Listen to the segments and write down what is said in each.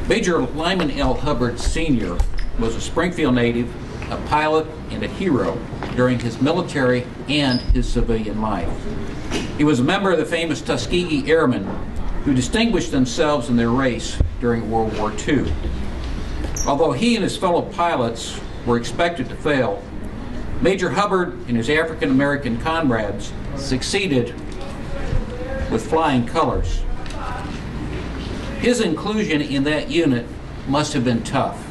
Major Lyman L. Hubbard Sr. was a Springfield native, a pilot, and a hero during his military and his civilian life. He was a member of the famous Tuskegee Airmen who distinguished themselves in their race during World War II. Although he and his fellow pilots were expected to fail, Major Hubbard and his African American comrades succeeded with flying colors. His inclusion in that unit must have been tough.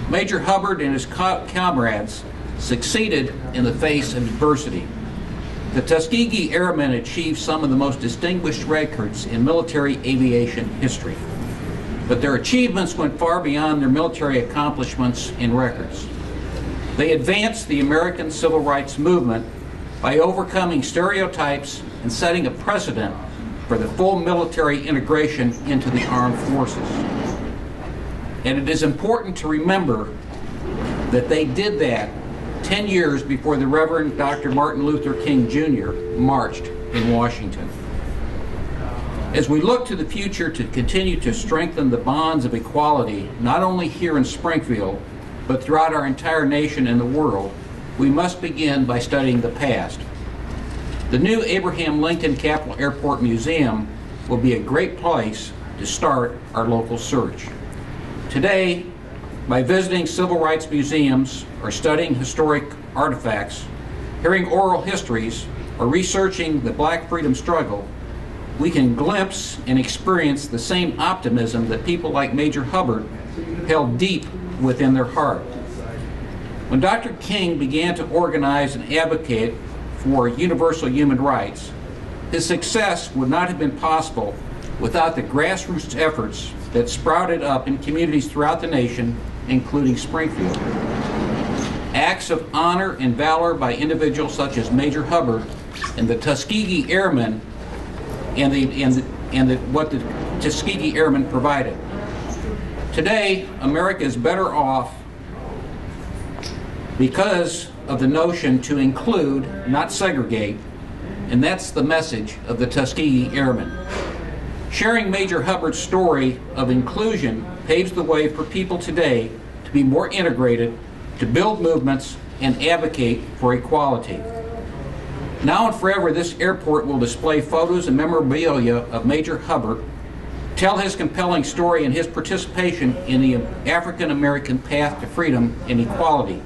Major Hubbard and his comrades succeeded in the face of adversity. The Tuskegee Airmen achieved some of the most distinguished records in military aviation history. But their achievements went far beyond their military accomplishments and records. They advanced the American civil rights movement by overcoming stereotypes and setting a precedent for the full military integration into the armed forces. And it is important to remember that they did that 10 years before the Reverend Dr. Martin Luther King Jr. marched in Washington. As we look to the future to continue to strengthen the bonds of equality, not only here in Springfield, but throughout our entire nation and the world, we must begin by studying the past. The new Abraham Lincoln Capitol Airport Museum will be a great place to start our local search. Today, by visiting civil rights museums or studying historic artifacts, hearing oral histories, or researching the Black freedom struggle, we can glimpse and experience the same optimism that people like Major Hubbard held deep within their heart. When Dr. King began to organize and advocate for universal human rights, his success would not have been possible without the grassroots efforts that sprouted up in communities throughout the nation, including Springfield. Acts of honor and valor by individuals such as Major Hubbard and the Tuskegee Airmen what the Tuskegee Airmen provided. Today, America is better off because of the notion to include, not segregate, and that's the message of the Tuskegee Airmen. Sharing Major Hubbard's story of inclusion paves the way for people today to be more integrated, to build movements, and advocate for equality. Now and forever, this airport will display photos and memorabilia of Major Hubbard, tell his compelling story and his participation in the African American path to freedom and equality.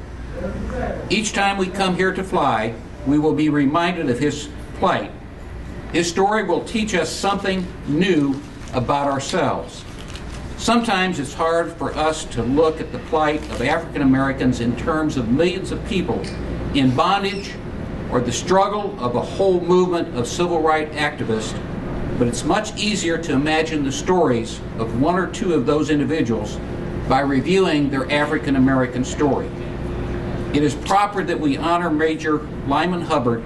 Each time we come here to fly, we will be reminded of his plight. His story will teach us something new about ourselves. Sometimes it's hard for us to look at the plight of African Americans in terms of millions of people in bondage or the struggle of a whole movement of civil rights activists, but it's much easier to imagine the stories of one or two of those individuals by reviewing their African American story. It is proper that we honor Major Lyman Hubbard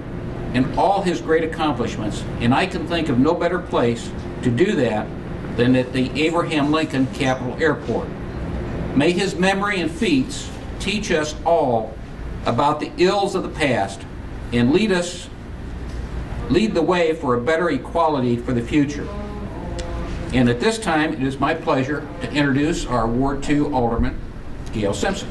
and all his great accomplishments, and I can think of no better place to do that than at the Abraham Lincoln Capitol Airport. May his memory and feats teach us all about the ills of the past and lead the way for a better equality for the future. And at this time, it is my pleasure to introduce our Ward 2 Alderman, Gail Simpson.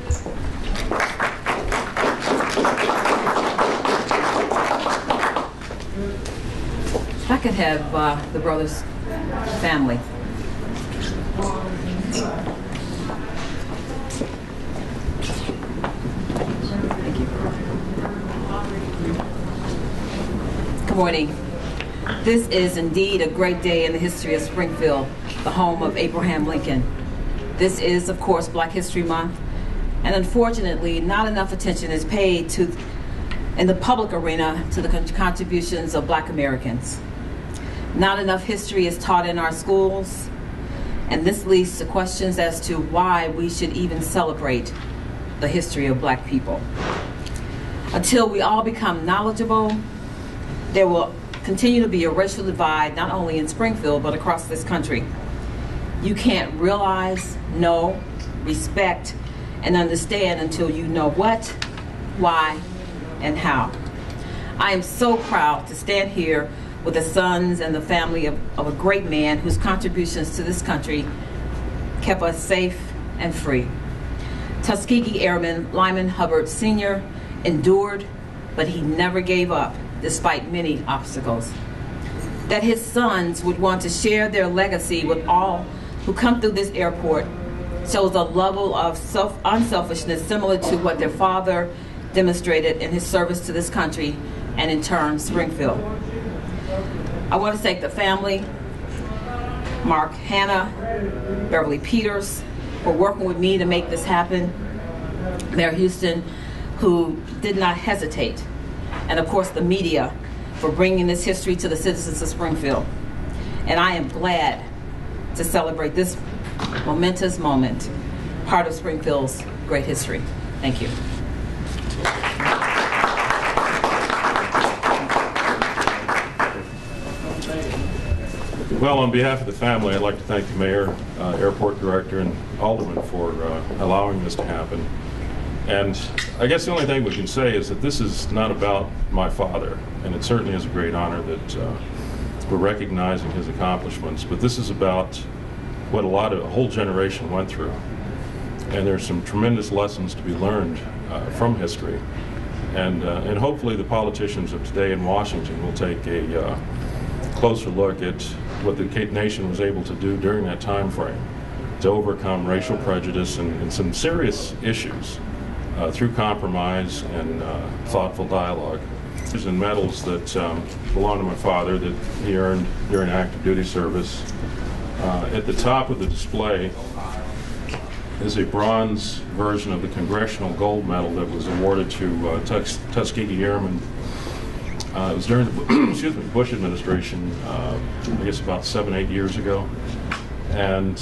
If I could have the brother's family. Thank you. Good morning. This is indeed a great day in the history of Springfield, the home of Abraham Lincoln. This is, of course, Black History Month, and unfortunately, not enough attention is paid to, in the public arena, to the contributions of Black Americans. Not enough history is taught in our schools, and this leads to questions as to why we should even celebrate the history of Black people. Until we all become knowledgeable, there will continue to be a racial divide, not only in Springfield, but across this country. You can't realize, know, respect, and understand until you know what, why, and how. I am so proud to stand here with the sons and the family of a great man whose contributions to this country kept us safe and free. Tuskegee Airman Lyman Hubbard Sr. endured, but he never gave up despite many obstacles. That his sons would want to share their legacy with all who come through this airport shows a level of unselfishness similar to what their father demonstrated in his service to this country and in turn Springfield. I want to thank the family, Mark Hanna, Beverly Peters, for working with me to make this happen, Mayor Houston, who did not hesitate, and of course the media for bringing this history to the citizens of Springfield. And I am glad to celebrate this momentous moment, part of Springfield's great history. Thank you. Well, on behalf of the family, I'd like to thank the mayor, airport director, and alderman for allowing this to happen. And I guess the only thing we can say is that this is not about my father, and it certainly is a great honor that we're recognizing his accomplishments, but this is about what a whole generation went through. And there's some tremendous lessons to be learned from history. And hopefully the politicians of today in Washington will take a closer look at what the nation was able to do during that time frame to overcome racial prejudice and some serious issues through compromise and thoughtful dialogue. And medals that belong to my father that he earned during active duty service. At the top of the display is a bronze version of the Congressional Gold Medal that was awarded to Tuskegee Airmen. It was during the Bush administration, I guess about 7-8 years ago. And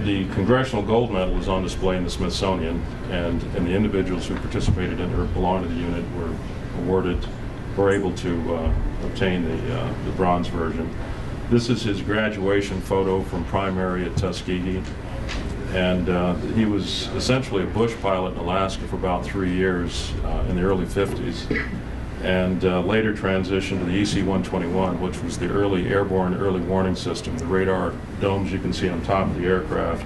the Congressional Gold Medal was on display in the Smithsonian, and the individuals who participated in it or belonged to the unit were able to obtain the bronze version. This is his graduation photo from primary at Tuskegee, and he was essentially a bush pilot in Alaska for about 3 years in the early 50s, and later transitioned to the EC-121, which was the early airborne early warning system, the radar domes you can see on top of the aircraft.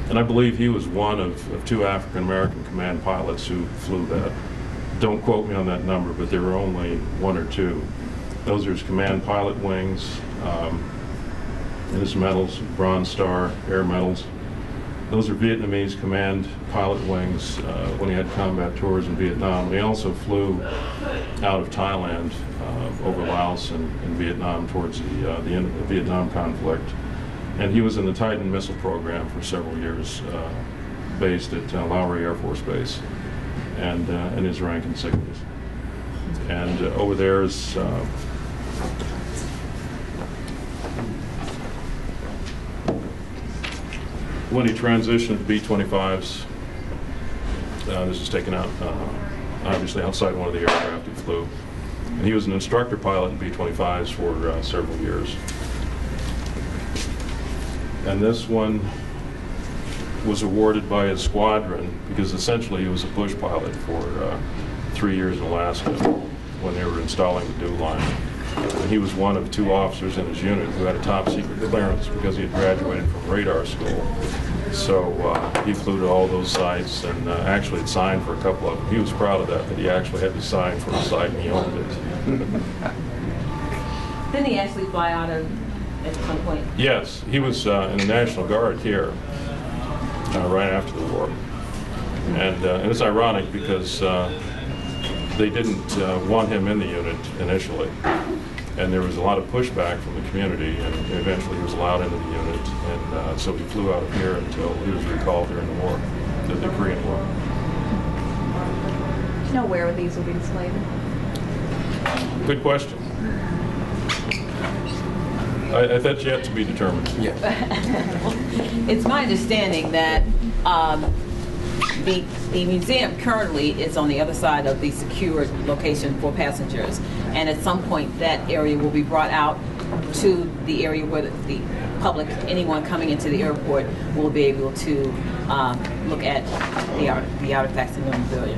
And I believe he was one of 2 African-American command pilots who flew that. Don't quote me on that number, but there were only 1 or 2. Those are his command pilot wings, and his medals, Bronze Star, Air Medals. Those are Vietnamese command pilot wings when he had combat tours in Vietnam. He also flew out of Thailand over Laos and Vietnam towards the end of the Vietnam conflict. And he was in the Titan missile program for several years, based at Lowry Air Force Base, and his rank insignias. And over there is when he transitioned to B-25s. This is taken out, obviously, outside one of the aircraft he flew. And he was an instructor pilot in B-25s for several years. And this one was awarded by his squadron because essentially he was a bush pilot for 3 years in Alaska when they were installing the dew line. And he was one of 2 officers in his unit who had a top secret clearance because he had graduated from radar school. So he flew to all those sites and actually had signed for a couple of them. He was proud of that he actually had to sign for a site and he owned it. Didn't he actually fly out of at some point? Yes, he was in the National Guard here right after the war. And it's ironic because they didn't want him in the unit initially. And there was a lot of pushback from the community, and eventually he was allowed into the unit. And so he flew out of here until he was recalled during the war, the Korean War. Do you know where these will be displayed? Good question. That's yet to be determined. Yeah. It's my understanding that the museum currently is on the other side of the secured location for passengers, and at some point that area will be brought out to the area where the public, anyone coming into the airport, will be able to look at the artifacts in the memorabilia.